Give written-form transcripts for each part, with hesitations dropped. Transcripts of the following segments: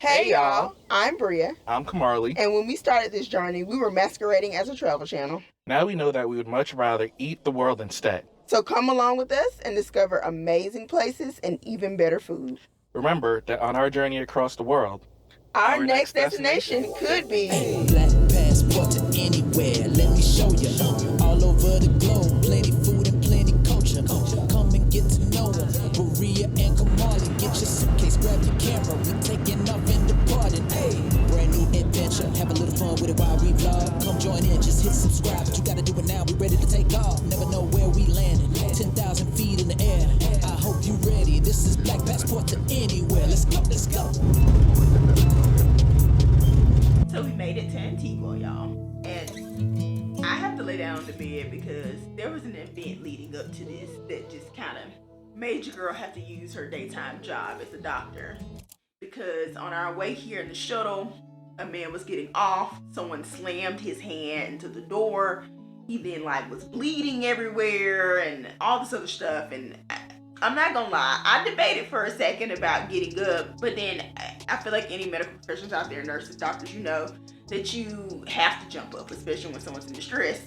Hey y'all, I'm Bria, I'm Kamarli. and when we started this journey, we were masquerading as a travel channel. Now we know that we would much rather eat the world instead. So come along with us and discover amazing places and even better food. Remember that on our journey across the world, our next destination could be Black passport to anywhere. Let me show you. All over the globe, plenty food and plenty culture. Come and get to know them. Bria and Kamarli, get your suitcase, grab your camera. We taking off and departing. Hey, brand new adventure. Have a little fun with it while we vlog. Come join in, just hit subscribe. But you gotta do it now. We ready to take off. Never know where we landing. 10,000 feet in the air. I hope you ready. This is Black Passport to anywhere. Let's go, let's go. So we made it to Antigua, y'all. And I have to lay down on the bed because there was an event leading up to this that just kind of made your girl have to use her daytime job as a doctor. Because on our way here in the shuttle, a man was getting off. Someone slammed his hand into the door. He then was bleeding everywhere and all this other stuff. And I'm not gonna lie, I debated for a second about getting up, but then I feel like any medical professionals out there, nurses, doctors, you know that you have to jump up, especially when someone's in distress.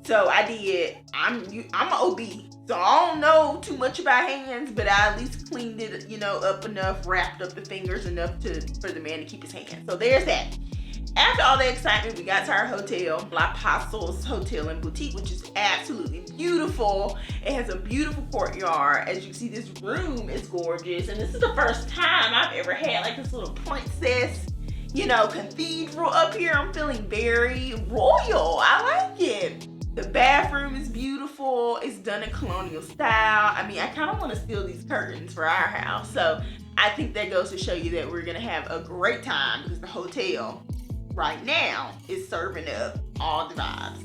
So I did. I'm an OB, so I don't know too much about hands, but I at least cleaned it, up enough, wrapped up the fingers enough for the man to keep his hand. So there's that. After all the excitement, we got to our hotel, La Pasos Hotel and Boutique, which is absolutely beautiful. It has a beautiful courtyard. As you see, this room is gorgeous. And this is the first time I've ever had this little princess, cathedral up here. I'm feeling very royal. I like it. The bathroom is beautiful. It's done in colonial style. I mean, I kind of want to steal these curtains for our house. So I think that goes to show you that we're going to have a great time because the hotel right now is serving up all the vibes.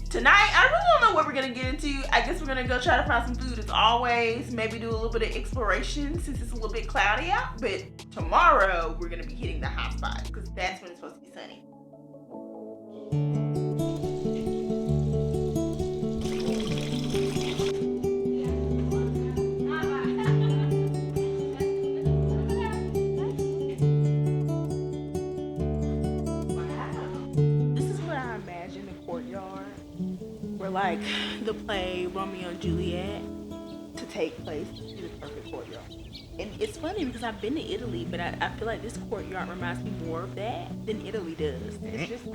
Tonight, I really don't know what we're gonna get into. I guess we're gonna go try to find some food as always. Maybe do a little bit of exploration since it's a little bit cloudy out. But tomorrow, we're gonna be hitting the hot spots because that's when it's supposed to be sunny. The play Romeo and Juliet to take place in the perfect courtyard. And it's funny because I've been to Italy, but I feel like this courtyard reminds me more of that than Italy does. It's just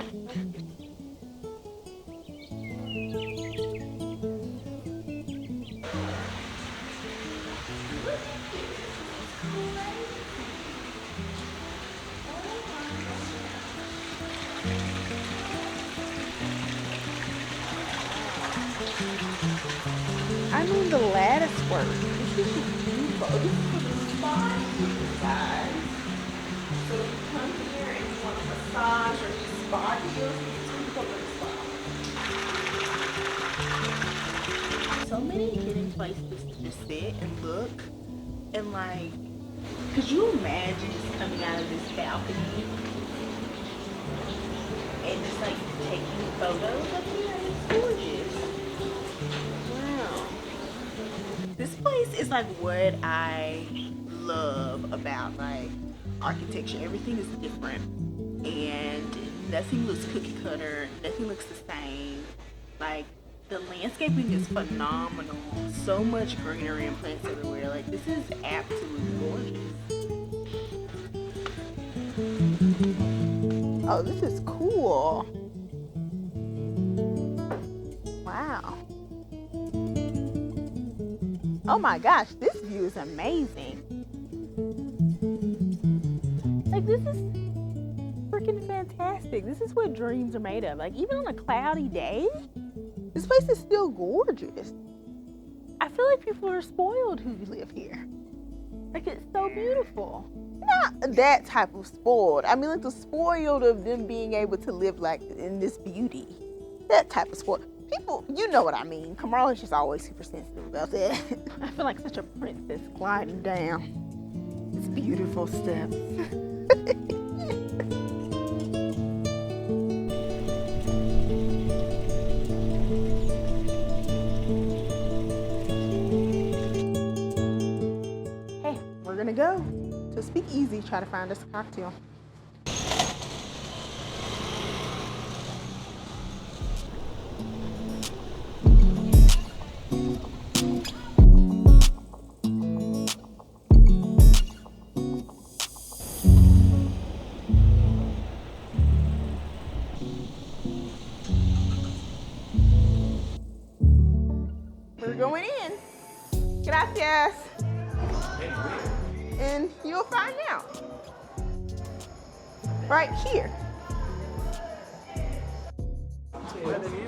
the lattice work. This is just beautiful. This is the spa, guys. So if you come here and you want a massage or just spa deals, you can go to the spa. So many hidden places to just sit and look and could you imagine just coming out of this balcony and just taking photos up here? It's gorgeous. This place is what I love about architecture. Everything is different and nothing looks cookie cutter, nothing looks the same. The landscaping is phenomenal. So much greenery and plants everywhere. This is absolutely gorgeous. Oh, this is cool. Wow. Oh my gosh, this view is amazing. This is freaking fantastic. This is what dreams are made of. Even on a cloudy day, this place is still gorgeous. I feel like people are spoiled who live here. It's so beautiful. Not that type of spoiled. I mean, the spoiled of them being able to live in this beauty. That type of spoiled. People, you know what I mean. Kamarli's just always super sensitive about that. I feel like such a princess gliding down these beautiful steps. Hey, we're gonna go to the speakeasy, try to find us a cocktail. We're going in. Gracias. And you'll find out. Right here.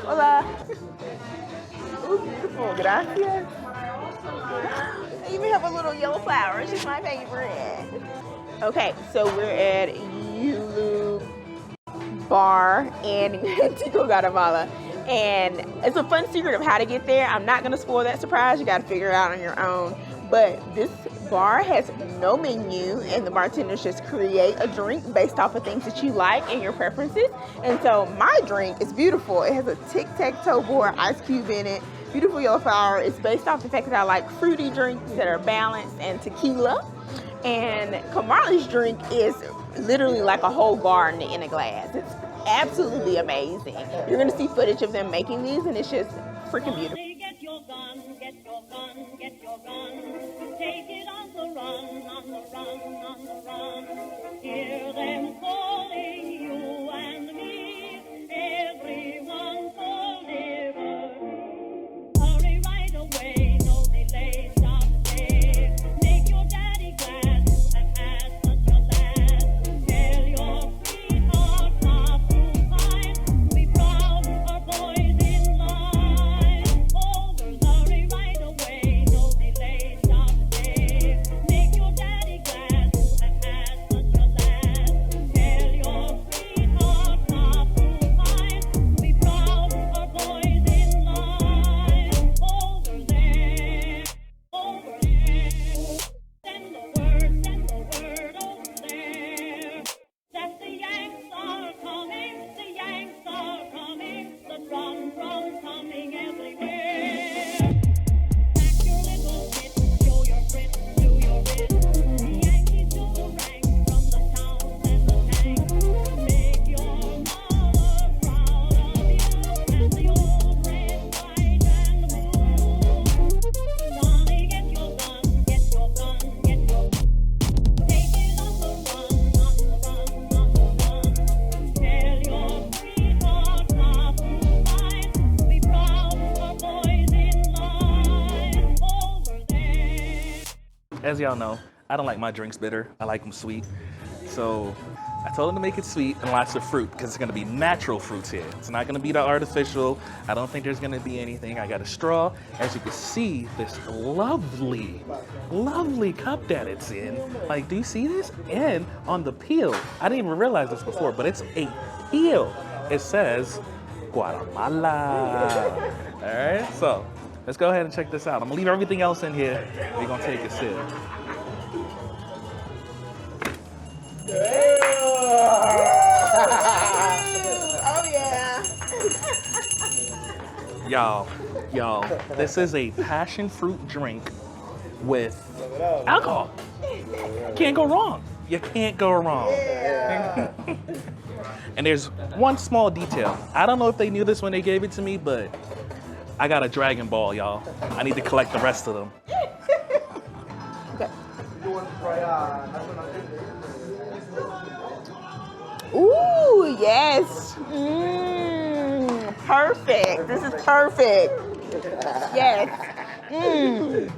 Hola. Ooh, beautiful. Gracias. They even have a little yellow flower. It's just my favorite. Okay, so we're at Ulew Bar in Antigua, Guatemala. And it's a fun secret of how to get there. I'm not going to spoil that surprise. You got to figure it out on your own. But this bar has no menu, and the bartenders just create a drink based off of things that you like and your preferences. And so my drink is beautiful. It has a tic-tac-toe board, ice cube in it, beautiful yellow flower. It's based off the fact that I like fruity drinks that are balanced and tequila. And Kamali's drink is literally like a whole garden in a glass. It's absolutely amazing. You're gonna see footage of them making these, and it's just freaking beautiful. Get your gun, get your gun, get your gun. Take it on the run, on the run, on the run. Hear them calling you and me, everyone for liberty. Hurry right away, no delay, stop there. Make your daddy glad to have had such a lad. Tell your sweetheart not to mind. Be proud, our boys in line. Overs, hurry right away, no delay, stop there. Make your daddy glad to have had such a lad. Tell your sweetheart not to mind. Be proud, our boys in line. Over there, over there. Send the word over there. That the Yanks are coming, the Yanks are coming. The drum's coming everywhere. Pack your little kit, show your grit, do your bit. The Yankees do the ranks from the towns and the tanks. Make your mother proud of you and the old red, white, and blue. Sonny, get your gun, get your gun, get your gun. Take it on the run, on the run, on the run. Tell your sweetheart not to mind. Be proud, our boys in line. Over there. As y'all know, I don't like my drinks bitter. I like them sweet. So I told them to make it sweet and lots of fruit because it's going to be natural fruits here. It's not going to be the artificial. I don't think there's going to be anything. I got a straw. As you can see, this lovely, lovely cup that it's in. Like, do you see this? And on the peel, I didn't even realize this before, but it's a peel. It says Guatemala. All right, so let's go ahead and check this out. I'm gonna leave everything else in here. We're gonna take a sip. Oh yeah. Y'all, this is a passion fruit drink with alcohol. Can't go wrong. You can't go wrong. And there's one small detail. I don't know if they knew this when they gave it to me, but I got a Dragon Ball, y'all. I need to collect the rest of them. Okay. Ooh, yes. Perfect. This is perfect. Yes.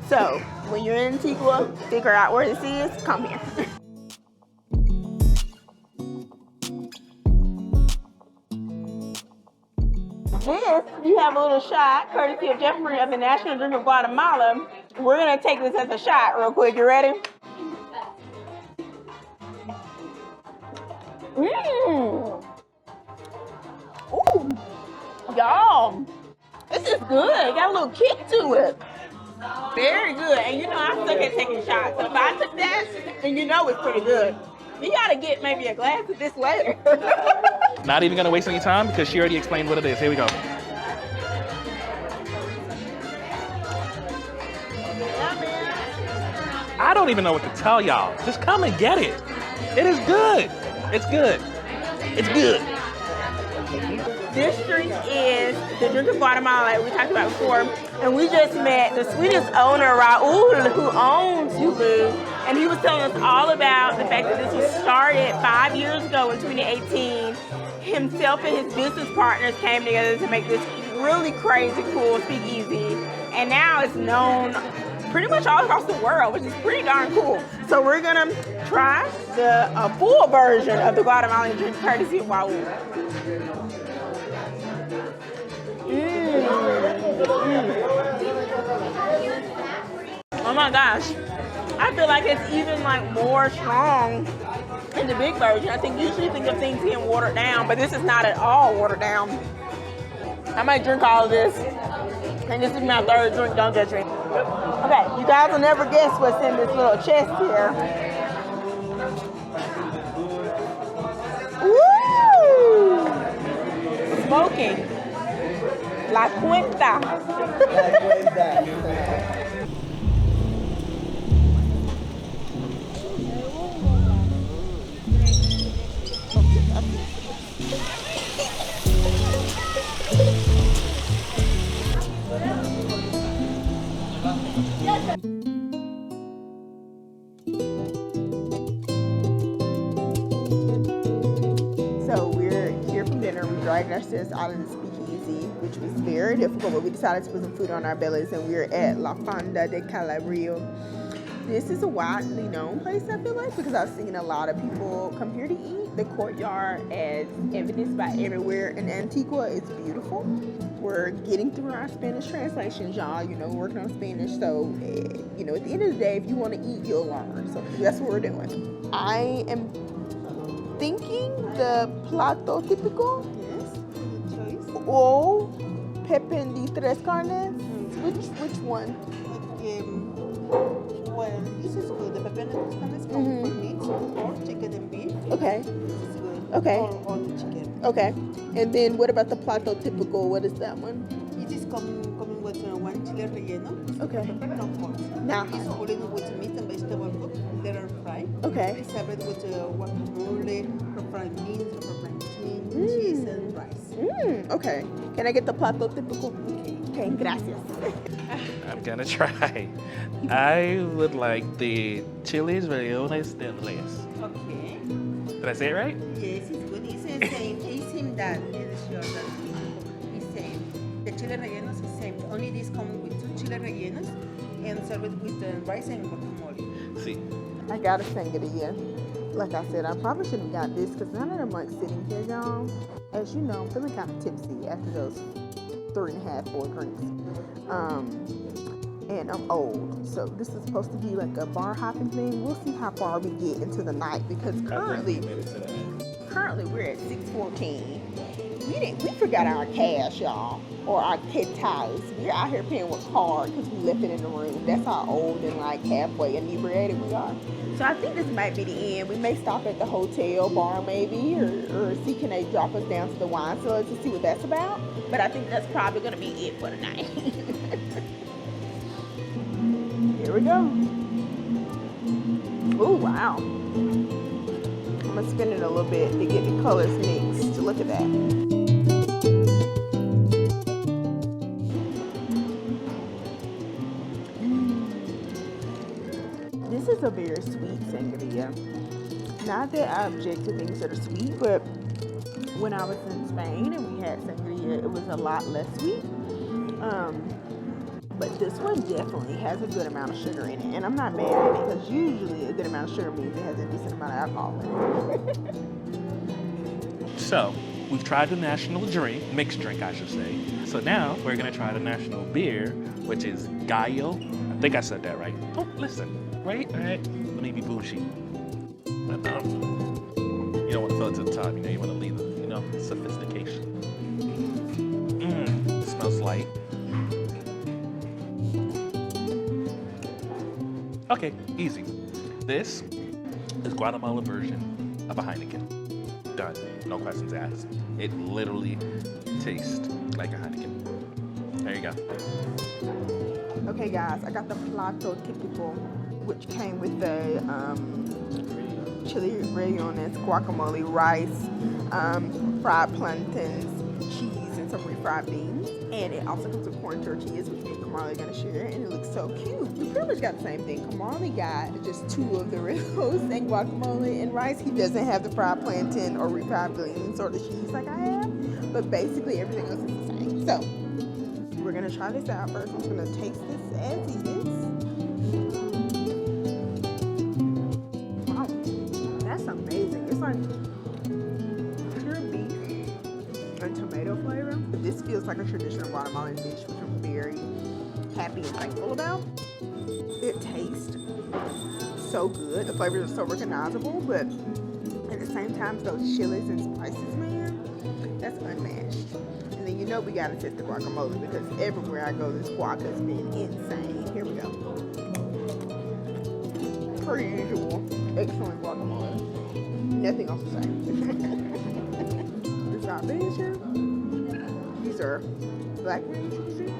So, when you're in Antigua, figure out where this is, come here. This, you have a little shot, courtesy of Jeffrey of the National Drink of Guatemala. We're going to take this as a shot real quick. You ready? Ooh, y'all, this is good. Got a little kick to it. Very good. And you know, I suck at taking shots. So if I took that, then you know it's pretty good. You gotta get maybe a glass of this later. Not even gonna waste any time because she already explained what it is. Here we go. Yeah, man. I don't even know what to tell y'all. Just come and get it. It is good. It's good. It's good. This drink is the drink of Guatemala, like we talked about before. And we just met the sweetest owner, Raul, who owns Ulew. And he was telling us all about the fact that this was started 5 years ago in 2018. Himself and his business partners came together to make this really crazy cool speakeasy. And now it's known pretty much all across the world, which is pretty darn cool. So we're gonna try the full version of the Guatemalan drink courtesy of Raul. Oh my gosh. I feel like it's even like more strong in the big version. I think usually think of things being watered down, but this is not at all watered down. I might drink all of this. And this is my third drink, don't judge me. Okay, you guys will never guess what's in this little chest here. Woo! Smoking. La cuenta. So we're here from dinner. We dragged ourselves out of the speakeasy, which was very difficult, but we decided to put some food on our bellies, and we're at La Fonda de Calabrio. This is a widely known place, I feel like, because I've seen a lot of people come here to eat. The Courtyard, as evidenced by everywhere in Antigua, is beautiful. We're getting through our Spanish translations, y'all, working on Spanish. So, at the end of the day, if you want to eat, you'll learn. So that's what we're doing. I am thinking the plato típico. Yes, choice. O Pepe de Tres Carnes. Which one? Well, this is good. The pepper is coming from meat, pork, chicken, and beef. Okay. This is good. Okay. Or the chicken. Okay. And then what about the plato típico? What is that one? It is coming with one chile relleno. Okay. Pepper, no pork. Nah. It's only with meat and vegetable cooked, little fried. Okay. It's served with guacamole, for fried beans, for plantain, cheese, and rice. Okay. Can I get the plato típico? Okay, gracias. I'm gonna try. I would like the chiles rellenos de res. Okay. Did I say it right? Yes, it's good. It's the same. It's same that is yours. It's same. The chile rellenos is same. Only this comes with 2 chile rellenos and served with the rice and guacamole. See. I got a sangria. Like I said, I probably shouldn't have got this because now that I'm like sitting here, y'all, as you know, I'm feeling kind of tipsy after those 3.5, 4 drinks. And I'm old, so this is supposed to be like a bar hopping thing. We'll see how far we get into the night because currently we're at 6:14. We forgot our cash, y'all, or our quetzals. We're out here paying with card because we left it in the room. That's how old and like halfway inebriated we are. So I think this might be the end. We may stop at the hotel bar maybe, or see can they drop us down to the wine cellar to see what that's about. But I think that's probably gonna be it for the night. Here we go. Oh, wow. I'm gonna spin it a little bit to get the colors mixed. Look at that. This is a very sweet sangria. Not that I object to things that are sweet, but when I was in Spain and we had sangria, it was a lot less sweet. But this one definitely has a good amount of sugar in it. And I'm not mad at it because usually a good amount of sugar means it has a decent amount of alcohol in it. So, we've tried the national drink, mixed drink I should say. So now we're gonna try the national beer, which is Gallo. I think I said that right. Oh, listen, right? All right, let me be bougie. You don't want to fill it to the top, you want to leave it, sophistication. It smells light. Okay, easy. This is Guatemala version of a Heineken. Done. No questions asked. It literally tastes like a Heineken. There you go. Okay guys, I got the plato típico. which came with the chili rellenos, guacamole, rice, fried plantains, cheese, and some refried beans. And it also comes with corn tortillas, which me and Kamali are going to share, and it looks so cute. We pretty much got the same thing. Kamali got just 2 of the ribs and guacamole and rice. He doesn't have the fried plantain or refried beans or the cheese like I have, but basically everything else is the same. So we're going to try this out first. I'm just going to taste this as is. Wow, that's amazing. It's like pure beef and tomato flavor. This feels like a traditional Guatemalan dish, which I'm very happy and thankful about. It tastes so good. The flavors are so recognizable, but at the same time, those chilies and spices, man, that's unmatched. And then you know we gotta test the guacamole because everywhere I go, this guac has been insane. Here we go. Per usual, excellent guacamole. Nothing else to say. There's got beans here. These are blackberry cheesy.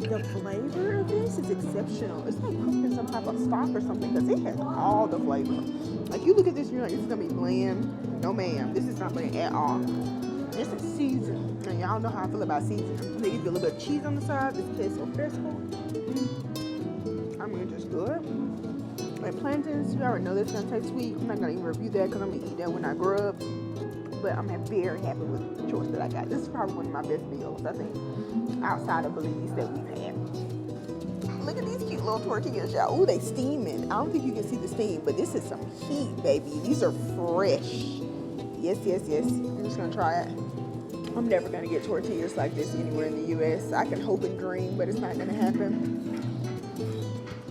The flavor of this is exceptional. It's like cooked in some type of stock or something because it has all the flavor. Like you look at this, you're like, this is gonna be bland. No ma'am, this is not bland at all. This is seasoned, and y'all know how I feel about seasoning. They give you a little bit of cheese on the side. This queso fresco. I mean, just good. Like plantains, you already know this is gonna taste sweet. I'm not gonna even review that because I'm gonna eat that when I grow up. But I'm very happy with the choice that I got. This is probably one of my best meals, I think, outside of Belize that we've had. Look at these cute little tortillas, y'all. Ooh, they steaming. I don't think you can see the steam, but this is some heat, baby. These are fresh. Yes, yes, yes. I'm just gonna try it. I'm never gonna get tortillas like this anywhere in the U.S. I can hope and dream, but it's not gonna happen.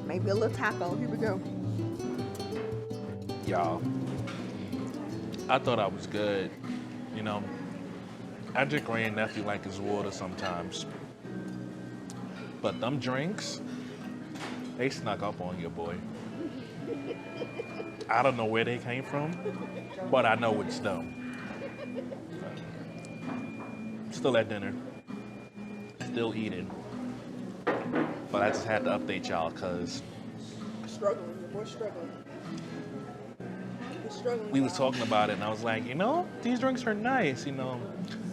Maybe a little taco. Here we go. Y'all, I thought I was good. You know, I drink grandnephew like his water sometimes. But them drinks, they snuck up on you, boy. I don't know where they came from, but I know it's them. Still at dinner, still eating. But I just had to update y'all because Struggling, your boy's struggling. He's struggling. we was talking about it and I was like, you know, these drinks are nice, you know.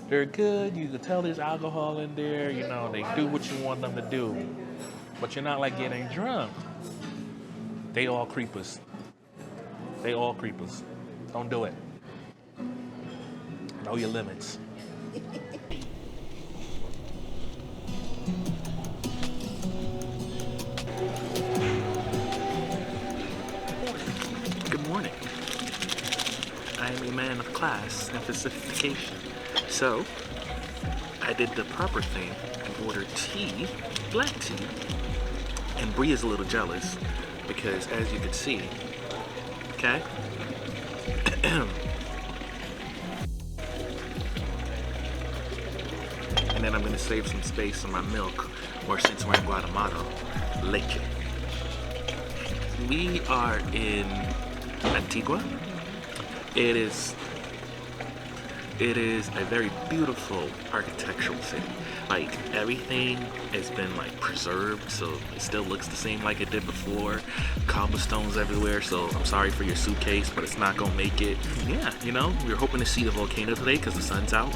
They're good, you can tell there's alcohol in there, you know, they do what you want them to do. But you're not like getting drunk. They all creepers. They all creepers. Don't do it. Know your limits. Good morning. I am a man of class and sophistication. So, I did the proper thing and ordered tea, black tea. And Bree is a little jealous because, as you can see, okay? And then I'm gonna save some space on my milk, or since we're in Guatemala, leche. We are in Antigua. It is a very beautiful architectural city. Like everything has been like preserved, so it still looks the same like it did before. Cobblestones everywhere, so I'm sorry for your suitcase, but it's not gonna make it. Yeah, you know, we're hoping to see the volcano today because the sun's out.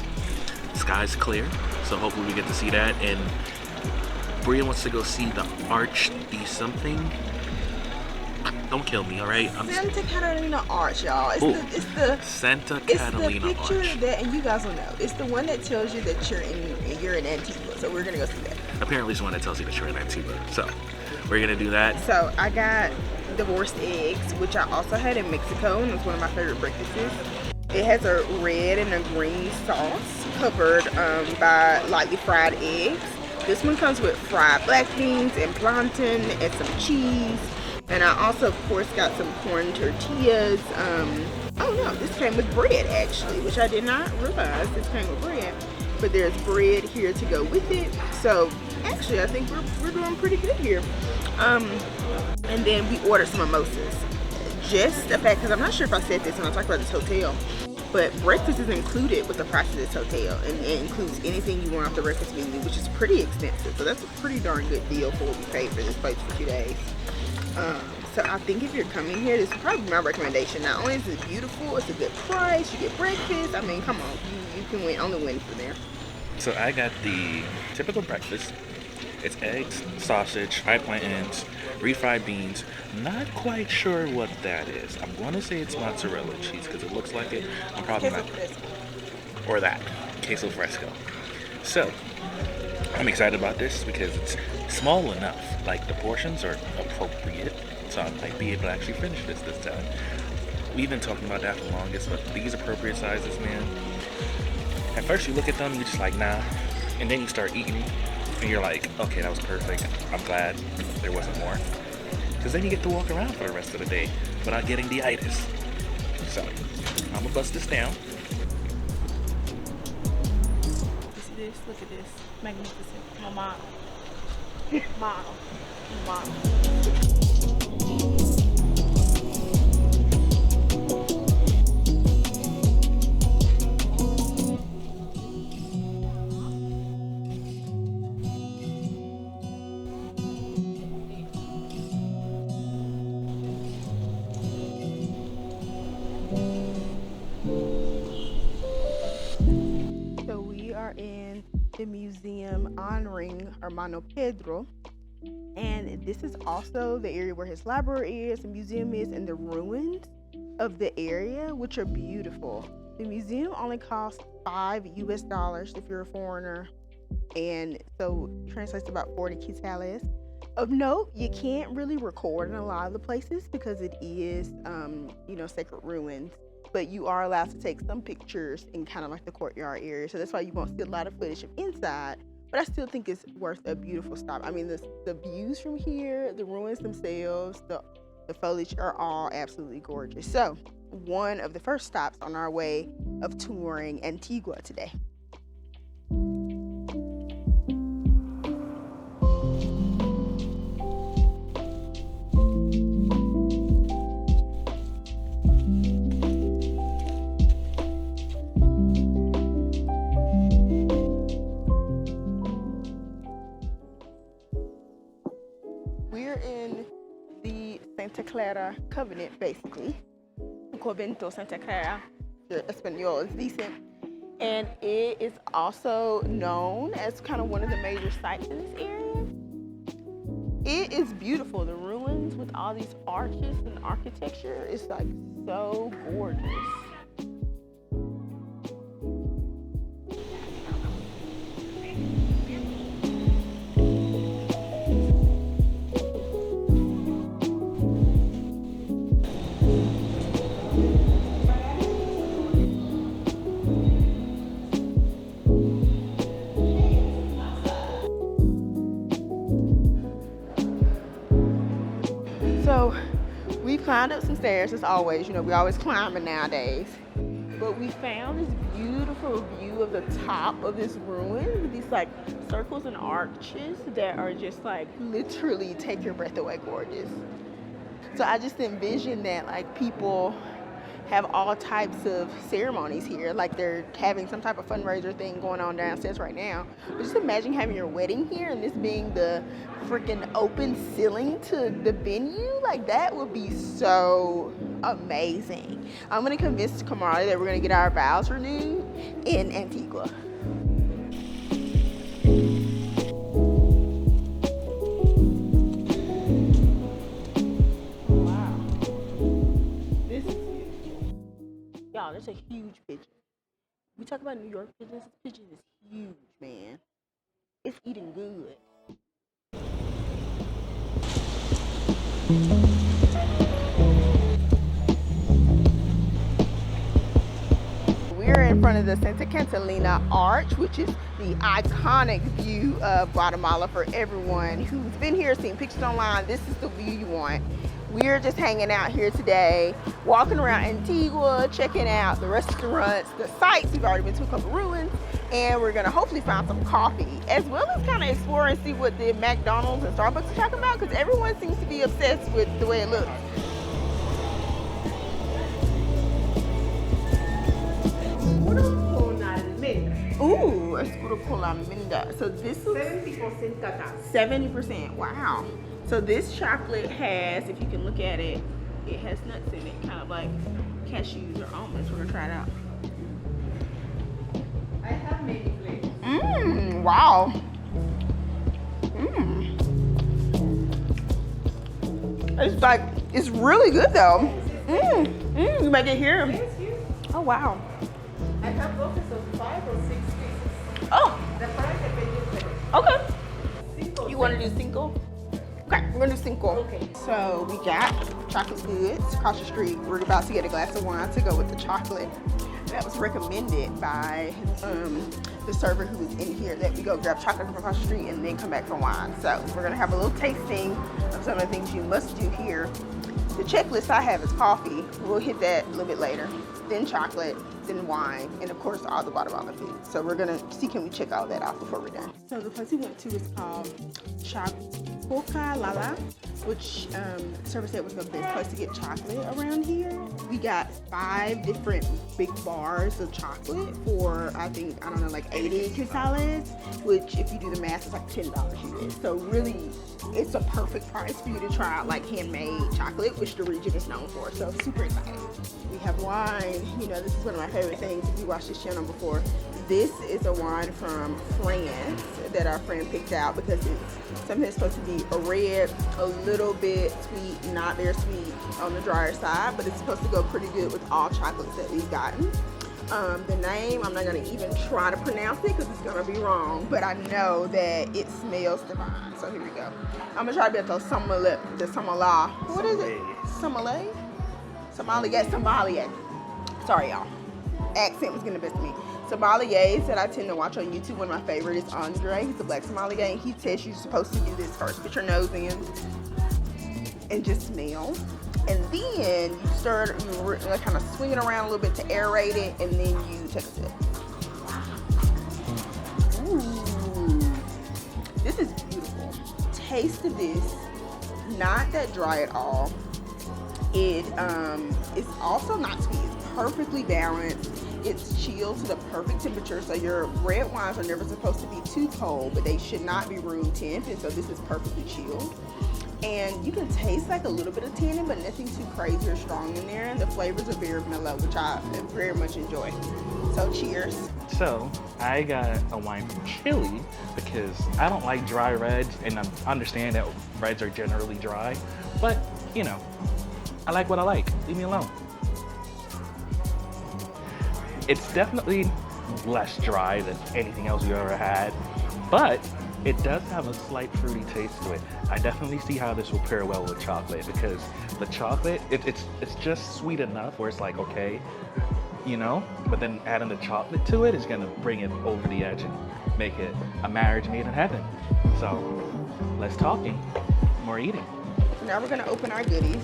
The sky's clear, so hopefully we get to see that. And Bria wants to go see the Arch the something. Don't kill me, all right? Santa Catalina Arch, y'all. It's the Santa Catalina It's the picture Arch. that, and you guys will know. It's the one that tells you that you're in Antigua. So we're gonna go see that. Apparently, it's one that tells you that you're in Antigua. So we're gonna do that. So I got divorced eggs, which I also had in Mexico, and it's one of my favorite breakfasts. It has a red and a green sauce covered by lightly fried eggs. This one comes with fried black beans and plantain and some cheese. And I also, of course, got some corn tortillas. Oh no, this came with bread actually, which I did not realize this came with bread. But there's bread here to go with it. So actually, I think we're doing pretty good here. And then we ordered some mimosas. Just the fact, because I'm not sure if I said this when I talked about this hotel. But breakfast is included with the price of this hotel, and it includes anything you want off the breakfast menu, which is pretty expensive. So that's a pretty darn good deal for what you paid for this place for 2 days. So I think if you're coming here, this is probably my recommendation. Not only is it beautiful, it's a good price, you get breakfast. I mean, come on, you can only win from there. So I got the typical breakfast. It's eggs, sausage, fried plantains, refried beans. Not quite sure what that is. I'm going to say it's mozzarella cheese because it looks like it. I'm probably not. Or that, queso fresco. So I'm excited about this because it's small enough. Like the portions are appropriate, so I might be able to actually finish this time. We've been talking about that for the longest, but these appropriate sizes, man. At first you look at them, you're just like, nah, and then you start eating, and you're like, okay, that was perfect. I'm glad there wasn't more, because then you get to walk around for the rest of the day without getting the itis. So I'm gonna bust this down. See this? Look at this. Magnificent. My model. Model. So we are in the museum honoring Hermano Pedro, and this is also the area where his library is, the museum is, and the ruins of the area, which are beautiful. The museum only costs $5 if you're a foreigner, and so translates to about 40 quetzales. Of note, you can't really record in a lot of the places because it is sacred ruins, but you are allowed to take some pictures in kind of like the courtyard area, so that's why you won't see a lot of footage of inside. But I still think it's worth a beautiful stop. I mean, the views from here, the ruins themselves, the foliage are all absolutely gorgeous. So one of the first stops on our way of touring Antigua today. Clara Covenant, basically. Convento Santa Clara. The Espanol is decent. And it is also known as kind of one of the major sites in this area. It is beautiful. The ruins with all these arches and architecture is like so gorgeous. So we climbed up some stairs as always, we always climbing nowadays. But we found this beautiful view of the top of this ruin with these like circles and arches that are just like literally take your breath away gorgeous. So I just envision that like people have all types of ceremonies here, like they're having some type of fundraiser thing going on downstairs right now. But just imagine having your wedding here and this being the freaking open ceiling to the venue. Like that would be so amazing. I'm gonna convince Kamara that we're gonna get our vows renewed in Antigua. That's a huge pigeon. We talk about New York pigeons. This pigeon is huge, man. It's eating good. We're in front of the Santa Catalina Arch, which is the iconic view of Guatemala for everyone who's been here, seen pictures online. This is the view you want. We're just hanging out here today, walking around Antigua, checking out the restaurants, the sites. We've already been to a couple ruins, and we're gonna hopefully find some coffee, as well as kind of explore and see what the McDonald's and Starbucks are talking about, because everyone seems to be obsessed with the way it looks. oscuro con la almendra. So this is 70% cacao. 70%. Wow. So this chocolate has, if you can look at it, it has nuts in it, kind of like cashews or almonds. We're gonna try it out. I have many flavors. Mmm. Wow. Mmm. It's like, it's really good though. Mmm. Mmm. You make it here. Oh wow. I have boxes of 5 or 6 pieces. Oh. The price I pay is better. Okay. Cinco. You want to do cinco? Okay, we're gonna do cinco. Okay. So we got chocolate goods across the street. We're about to get a glass of wine to go with the chocolate. That was recommended by the server who was in here, that we go grab chocolate from across the street and then come back for wine. So we're gonna have a little tasting of some of the things you must do here. The checklist I have is coffee. We'll hit that a little bit later. Then chocolate, then wine, and of course all the Guatemalan food. So we're gonna see, can we check all that out before we're done. So the place we went to is called Guala, which the server said was the best place to get chocolate around here. We got 5 different big bars of chocolate for, I think, I don't know, like 80 quetzales, which if you do the math, it's like $10 US. So really, it's a perfect price for you to try out like handmade chocolate, which the region is known for. So super excited. We have wine. You know, this is one of my favorite things if you watched this channel before. This is a wine from France that our friend picked out because it's something that's supposed to be a red, a little bit sweet, not very sweet on the drier side, but it's supposed to go pretty good with all chocolates that we've gotten. The name, I'm not gonna even try to pronounce it because it's gonna be wrong, but I know that it smells divine. So here we go. I'm gonna try to be at the sommelier. What is it? Sommelier? Sommelier. Sorry, y'all. Accent was getting the best of me. Sommeliers that I tend to watch on YouTube, one of my favorites is Andre. He's a black sommelier, and he says you're supposed to do this first. Put your nose in and just smell. And then you stir it, you kind of swing it around a little bit to aerate it, and then you take a sip. Ooh, this is beautiful. Taste of this, not that dry at all. It's also not sweet. It's perfectly balanced. It's chilled to the perfect temperature. So your red wines are never supposed to be too cold, but they should not be room temp. And so this is perfectly chilled. And you can taste like a little bit of tannin, but nothing too crazy or strong in there. And the flavors are very mellow, which I very much enjoy. So cheers. So I got a wine from Chile because I don't like dry reds, and I understand that reds are generally dry, but you know, I like what I like. Leave me alone. It's definitely less dry than anything else we've ever had, but it does have a slight fruity taste to it. I definitely see how this will pair well with chocolate because the chocolate, it's just sweet enough where it's like, okay, you know, but then adding the chocolate to it is gonna bring it over the edge and make it a marriage made in heaven. So, less talking, more eating. Now we're gonna open our goodies.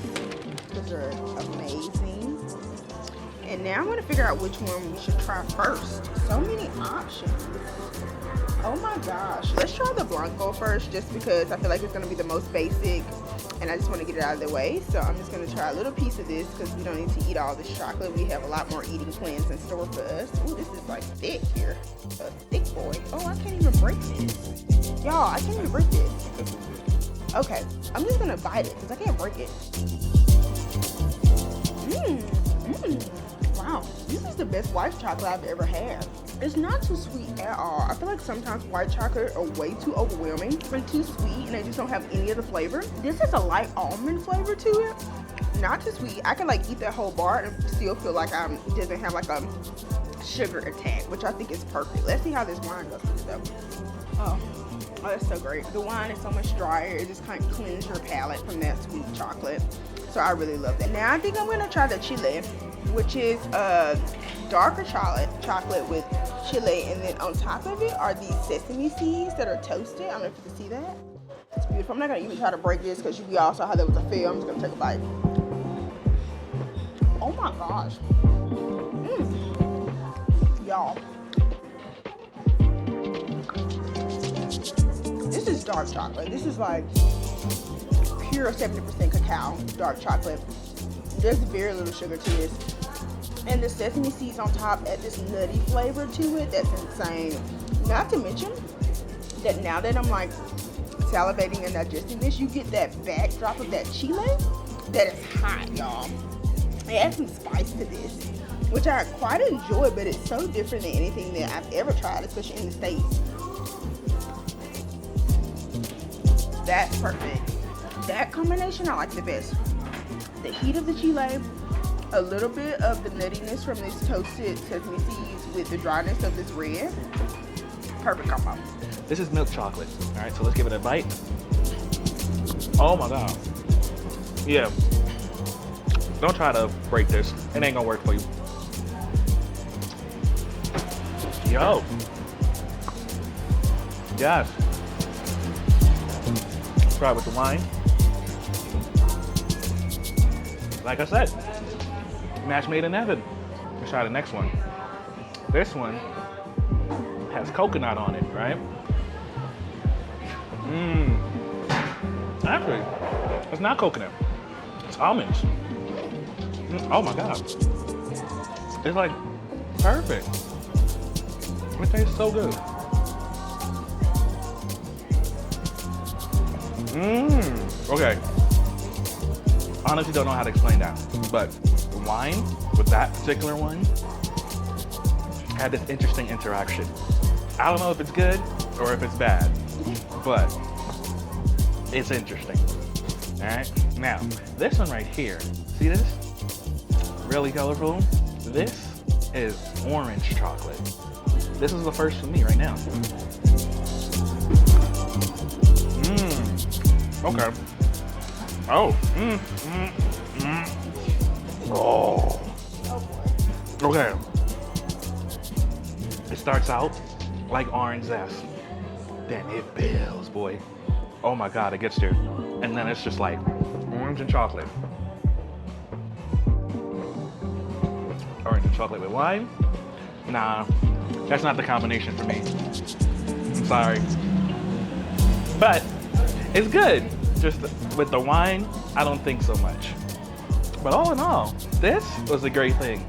Those are amazing. And now I'm gonna figure out which one we should try first. So many options. Oh my gosh. Let's try the Blanco first just because I feel like it's gonna be the most basic and I just wanna get it out of the way. So I'm just gonna try a little piece of this because we don't need to eat all this chocolate. We have a lot more eating plans in store for us. Ooh, this is like thick here. A thick boy. Oh, I can't even break this. Y'all, I can't even break this. Okay, I'm just gonna bite it because I can't break it. Wow, this is the best white chocolate I've ever had. It's not too sweet at all. I feel like sometimes white chocolate are way too overwhelming and too sweet and they just don't have any of the flavor. This has a light almond flavor to it. Not too sweet. I can like eat that whole bar and still feel like it doesn't have like a sugar attack, which I think is perfect. Let's see how this wine goes with it though. Oh, that's so great. The wine is so much drier. It just kind of cleans your palate from that sweet chocolate. So I really love that. Now I think I'm gonna try the Chile, which is darker chocolate with chile, and then on top of it are these sesame seeds that are toasted. I don't know if you can see that. It's beautiful. I'm not gonna even try to break this because we all saw how that was a fail. I'm just gonna take a bite. Oh my gosh. Y'all. This is dark chocolate. This is like pure 70% cacao dark chocolate. There's very little sugar to this. And the sesame seeds on top add this nutty flavor to it that's insane. Not to mention that now that I'm like salivating and digesting this, you get that backdrop of that chile that is hot, y'all. It adds some spice to this, which I quite enjoy, but it's so different than anything that I've ever tried, especially in the States. That's perfect. That combination I like the best. The heat of the chile, a little bit of the nuttiness from this toasted sesame seeds with the dryness of this red. Perfect combo. This is milk chocolate. All right, so let's give it a bite. Oh my God. Yeah. Don't try to break this. It ain't gonna work for you. Yo. Yes. Try it with the wine. Like I said, match made in heaven. Let's try the next one. This one has coconut on it, right? Actually, it's not coconut. It's almonds. Oh my God. It's like perfect. It tastes so good. Okay. Honestly, don't know how to explain that, but the wine with that particular one had this interesting interaction. I don't know if it's good or if it's bad, but it's interesting. All right. Now, this one right here. See this? Really colorful. This is orange chocolate. This is the first for me right now. Okay. Oh. Oh. Okay. It starts out like orange zest. Then it builds, boy. Oh my God, it gets there. And then it's just like orange and chocolate. Orange and chocolate with wine? Nah, that's not the combination for me. I'm sorry. But it's good. Just with the wine, I don't think so much. But all in all, this was a great thing.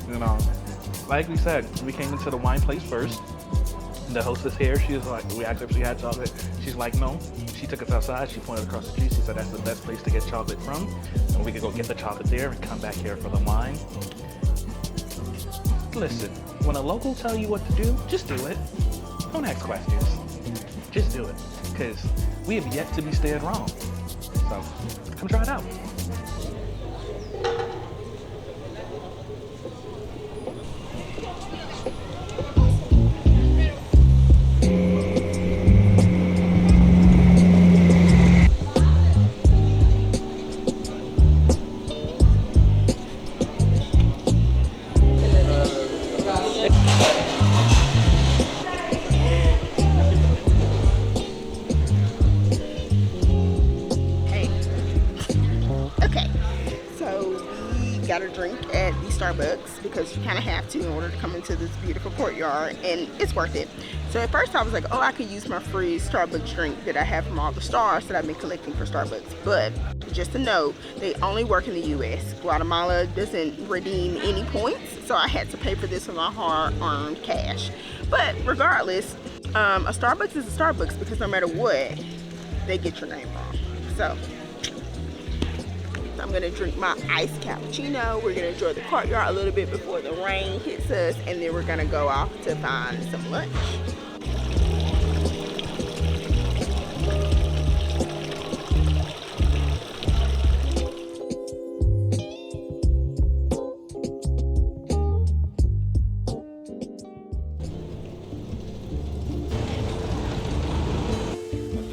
You know, like we said, we came into the wine place first. And the hostess here, she was like, we asked her if she had chocolate. She's like, no. She took us outside. She pointed across the street. She said that's the best place to get chocolate from. And we could go get the chocolate there and come back here for the wine. Listen, when a local tell you what to do, just do it. Don't ask questions. Just do it. Because we have yet to be steered wrong. So, come try it out. Got a drink at the Starbucks because you kind of have to in order to come into this beautiful courtyard, and it's worth it. So at first I was like, oh, I could use my free Starbucks drink that I have from all the stars that I've been collecting for Starbucks. But just to know, they only work in the US. Guatemala doesn't redeem any points, so I had to pay for this with my hard-earned cash. But regardless, a Starbucks is a Starbucks because no matter what, they get your name wrong. So I'm gonna drink my iced cappuccino. We're gonna enjoy the courtyard a little bit before the rain hits us, and then we're gonna go off to find some lunch.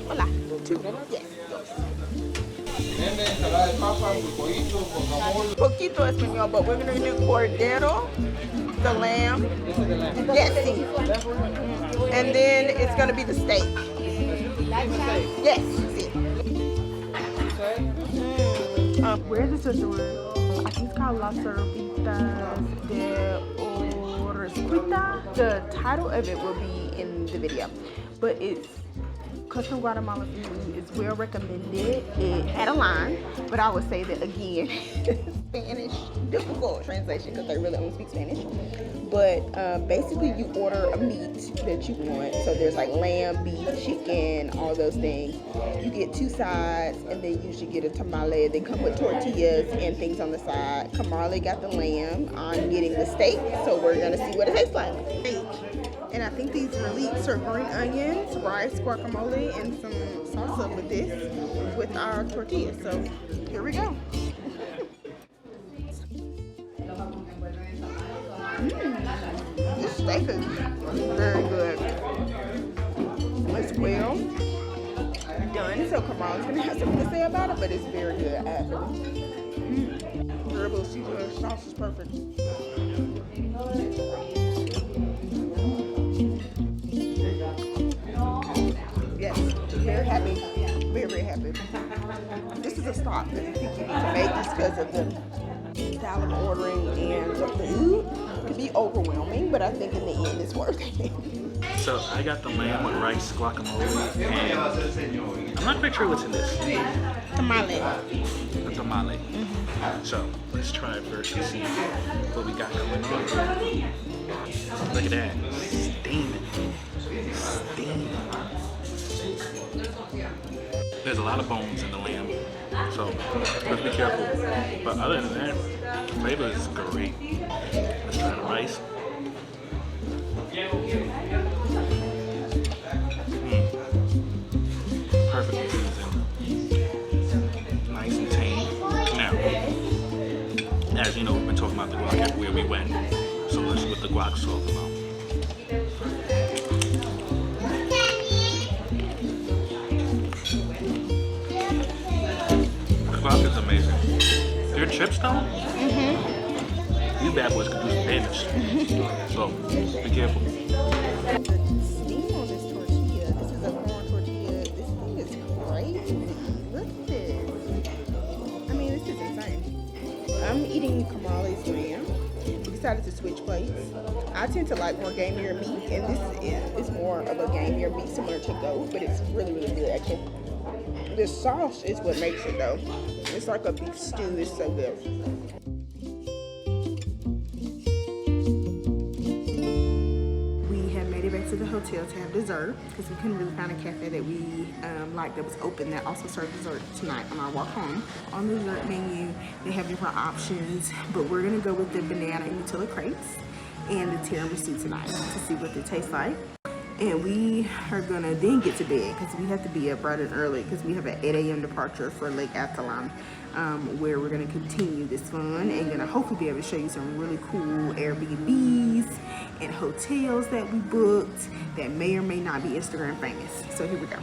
Hola. Two. Yes. Poquito español, but we're gonna do cordero, the lamb. Yes, sí. And then it's gonna be the steak. Yes, sí. Where's the restaurant? I think it's called Las Cervitas de Oresquita. The title of it will be in the video, but it's custom Guatemala food. Is well recommended. It had a line, but I would say that again, Spanish, difficult translation because they really only speak Spanish. But basically you order a meat that you want. So there's like lamb, beef, chicken, all those things. You get 2 sides and then you should get a tamale. They come with tortillas and things on the side. Kamali got the lamb. I'm getting the steak. So we're gonna see what it tastes like. And I think these reliefs are green onions, rice, guacamole, and some salsa with this, with our tortillas. So here we go. This steak is very good as well. Done. So Kamala's gonna have something to say about it, but it's very good actually. Durable seafood sauce is perfect. Yes, very happy. Very, very happy. This is a stop that I think you need to make just because of the style of ordering and the food. It can be overwhelming, but I think in the end it's worth it. So I got the lamb with rice, guacamole, and I'm not quite sure what's in this. Tamale. A tamale. So let's try it first and see what we got going on. Look at that. Steaming. Steaming. There's a lot of bones in the lamb, so let's be careful. But other than that, the flavor is great. Let's try the rice. Perfectly seasoned. Nice and tame. Now, as you know, we've been talking about the guac everywhere we went, so let's put the guac sauce on. Guac is amazing. Your chips though? These bad boys can do some damage. So be careful. The steam on this tortilla, this is a corn tortilla. This thing is crazy. Look at this. I mean, this is insane. I'm eating Kamali's lamb. We decided to switch plates. I tend to like more gamier meat, and this is more of a gamier meat, similar to goat, but it's really, really good actually. The sauce is what makes it though. It's like a beef stew. It's so good. We have made it back to the hotel to have dessert because we couldn't really find a cafe that we liked that was open that also served dessert tonight on our walk home. On the dessert menu, they have different options, but we're gonna go with the banana and Nutella crepes and the tiramisu tonight to see what they taste like. And we are gonna then get to bed because we have to be up bright and early because we have an 8 a.m. departure for Lake Athlon, where we're gonna continue this fun and gonna hopefully be able to show you some really cool Airbnbs and hotels that we booked that may or may not be Instagram famous. So here we go.